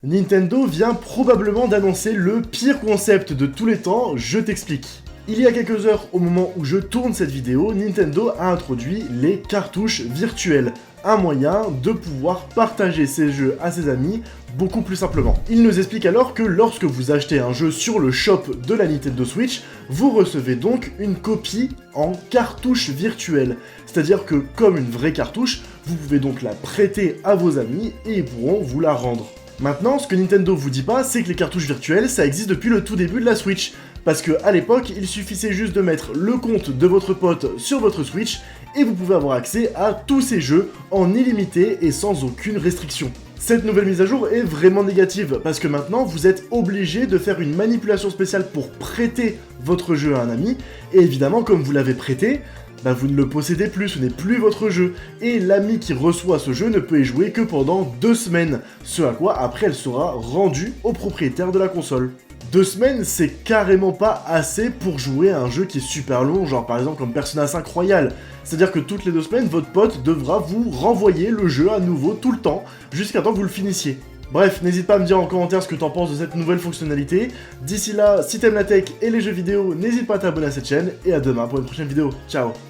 Nintendo vient probablement d'annoncer le pire concept de tous les temps, je t'explique. Il y a quelques heures, au moment où je tourne cette vidéo, Nintendo a introduit les cartouches virtuelles, un moyen de pouvoir partager ses jeux à ses amis beaucoup plus simplement. Il nous explique alors que lorsque vous achetez un jeu sur le shop de la Nintendo Switch, vous recevez donc une copie en cartouche virtuelle. C'est-à-dire que comme une vraie cartouche, vous pouvez donc la prêter à vos amis et ils pourront vous la rendre. Maintenant, ce que Nintendo vous dit pas, c'est que les cartouches virtuelles, ça existe depuis le tout début de la Switch. Parce que à l'époque, il suffisait juste de mettre le compte de votre pote sur votre Switch et vous pouvez avoir accès à tous ces jeux en illimité et sans aucune restriction. Cette nouvelle mise à jour est vraiment négative parce que maintenant vous êtes obligé de faire une manipulation spéciale pour prêter votre jeu à un ami et évidemment comme vous l'avez prêté, vous ne le possédez plus, ce n'est plus votre jeu, et l'ami qui reçoit ce jeu ne peut y jouer que pendant 2 semaines, ce à quoi après elle sera rendue au propriétaire de la console. 2 semaines, c'est carrément pas assez pour jouer à un jeu qui est super long, genre par exemple comme Persona 5 Royal. C'est-à-dire que toutes les 2 semaines, votre pote devra vous renvoyer le jeu à nouveau tout le temps, jusqu'à temps que vous le finissiez. Bref, n'hésite pas à me dire en commentaire ce que t'en penses de cette nouvelle fonctionnalité. D'ici là, si t'aimes la tech et les jeux vidéo, n'hésite pas à t'abonner à cette chaîne, et à demain pour une prochaine vidéo. Ciao!